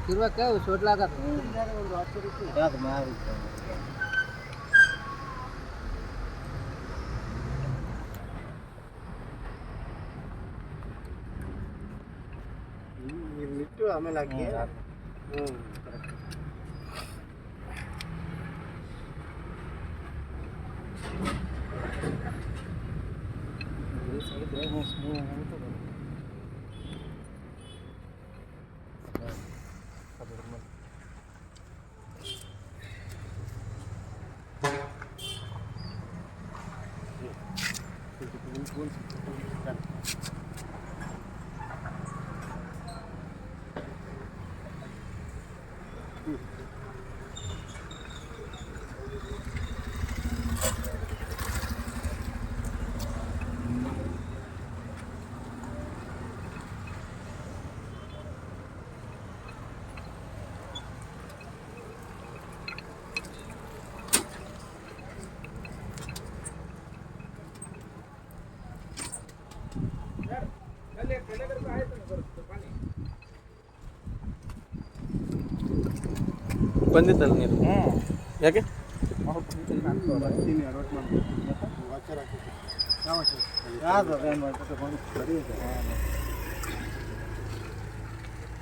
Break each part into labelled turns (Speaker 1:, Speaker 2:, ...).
Speaker 1: ತಿರ್ವಕ್ಕೆ ಸೋಟ್ಲಾಗದ
Speaker 2: ಇಟ್ಟು ಆಮೇಲೆ ಹಾಕಿ
Speaker 3: ಬಂದಿತ್ತಲ್ಲ ನೀರು ಯಾಕೆ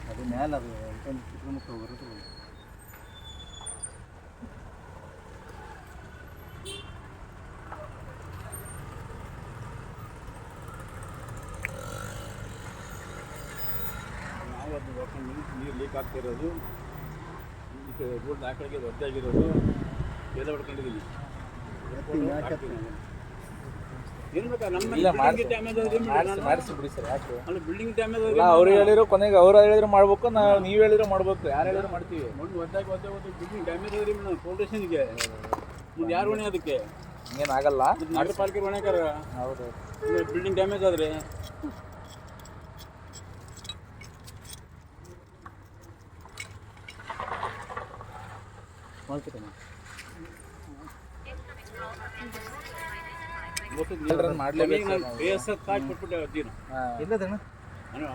Speaker 2: ಅದು ಮೇಲೆ ಅದು ಚಿತ್ರಮುಖ ಬರುತ್ತೆ ನಾವು ಅದು ನೀರು ಲೀಕ್ ಆಗ್ತಿರೋದು ರೋಡ್ ಆ ಕಡೆಗೆ ಒದ್ದಾಗಿರೋದು ಎಲ್ಲ ಹೊಡ್ಕೊಂಡಿದ್ದೀನಿ ಏನು ಬೇಕಾ
Speaker 3: ಮಾಡಿಸಿ ಬಿಡಿ ಸರ್ ಯಾಕೆ
Speaker 2: ಅಲ್ಲಿ ಬಿಲ್ಡಿಂಗ್ ಡ್ಯಾಮೇಜ್
Speaker 3: ಅವ್ರು ಹೇಳಿದ್ರು ಕೊನೆಗೆ ಅವ್ರು ಹೇಳಿದ್ರು ಮಾಡ್ಬೇಕು ನೀವು ಹೇಳಿದ್ರು ಮಾಡ್ಬೇಕು ಯಾರು ಹೇಳಿದ್ರು ಮಾಡ್ತೀವಿ
Speaker 2: ನೋಡಿ ಒದ್ದಾಗಿ ಬಿಲ್ಡಿಂಗ್ ಡ್ಯಾಮೇಜ್ ಆದ್ರಿ ಫೌಂಡೇಶನ್ಗೆ ಮುಂದೆ ಯಾರು ಹೊಣೆ ಅದಕ್ಕೆ
Speaker 3: ಏನಾಗಲ್ಲ
Speaker 2: ನಗರ ಪಾಲಿಕೆ ಹೊಣೆಗಾರ
Speaker 3: ಹೌದು
Speaker 2: ಬಿಲ್ಡಿಂಗ್ ಡ್ಯಾಮೇಜ್ ಆದ್ರೆ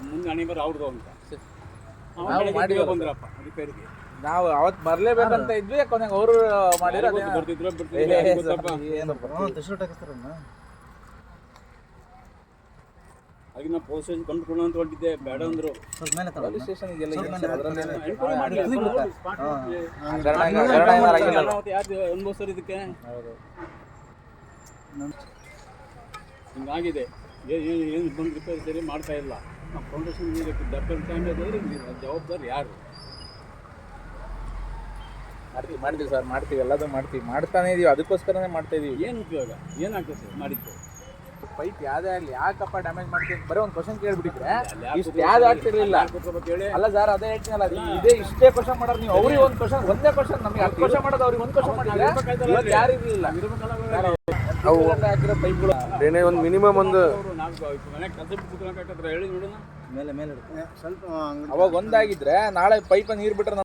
Speaker 2: ಮುಂದೆ ಹಣೆ ಬರ ಅವ್ರದ್ದು ಅಂತ ಬಂದ್ರಪ್ಪ ರಿಪೇರಿಗೆ
Speaker 3: ನಾವು ಅವತ್ತು ಬರ್ಲೇಬೇಕಂತ ಇದ್ವಿ ಕೊನೆಗೆ ಅವರು ಮಾಡಿರೋ
Speaker 2: ಬರ್ತಿದ್ರು ಹಾಗೆ ನಾವು ಪೊಲೀಸ್ ಸ್ಟೇಷನ್ ಕಂಡುಕೊಳ್ಳೋ ಅಂತ ಹೊರಟಿದ್ದೆ ಬೇಡ ಅಂದ್ರು
Speaker 3: ಪೊಲೀಸ್ ಸ್ಟೇಷನ್
Speaker 2: ಯಾರು ಅನುಭವಿಸ್ತಾರೆ ಇದಕ್ಕೆ ಹಿಂಗಾಗಿದೆ ಏನು ಬಂದು ರಿಪೇರಿ ಸರಿ ಮಾಡ್ತಾ ಇಲ್ಲ ಫೌಂಡೇಶನ್ ಡಬ್ಬಲ್ ಡ್ಯಾಮೇಜ್ ಆದರೆ ಜವಾಬ್ದಾರಿ ಯಾರು
Speaker 3: ಮಾಡ್ತೀವಿ ಸರ್ ಮಾಡ್ತೀವಿ ಎಲ್ಲದೂ ಮಾಡ್ತೀವಿ ಮಾಡ್ತಾನೆ ಇದೀವಿ ಅದಕ್ಕೋಸ್ಕರನೇ ಮಾಡ್ತಾ ಇದೀವಿ
Speaker 2: ಏನು ಉಪಯೋಗ ಏನಾಗ್ತದೆ ಸರ್ ಮಾಡಿದ್ದು
Speaker 3: ಪೈಪ್ ಯಾವ್ದೇ ಆಗಲಿ ಯಾಕಪ್ಪ ಡ್ಯಾಮೇಜ್ ಮಾಡ್ತೀನಿ ಬರೀ ಒಂದು ಕ್ವಶನ್ ಕೇಳ್ಬಿಟ್ಟಿದ್ರೆ ಇಷ್ಟು ಯಾವ್ದು ಆಗ್ತಿರ್ಲಿಲ್ಲ ಅಲ್ಲ ಸರ್ ಅದೇ ಹೇಳ್ತೀನಲ್ಲ ಇದೇ ಇಷ್ಟೇ ಕ್ವಶನ್ ಮಾಡೋರು ನೀವು ಅವ್ರಿಗೆ ಒಂದು ಕ್ವಶನ್ ಒಂದೇ ಕ್ವಶನ್ ನಮಗೆ 10 ಕ್ವಶನ್ ಮಾಡೋದು ಅವ್ರಿಗೆ ಒಂದು ಕ್ವಶನ್ ಮಾಡಿದ್ರೆ ಯಾರು ಇರಲಿಲ್ಲ ಅವು ಹಾಕಿರೋ ಪೈಪ್ಗಳು ಏನೇ ಒಂದು ಮಿನಿಮಮ್ ಒಂದು
Speaker 2: ಹೇಳಿ ನೋಡೋಣ
Speaker 1: ಮೇಲೆ ಮೇಲೆ
Speaker 2: ಸ್ವಲ್ಪ
Speaker 3: ಅವಾಗ ಒಂದಾಗಿದ್ರೆ ನಾಳೆ ಪೈಪ್ ನೀರು ಬಿಟ್ರೆ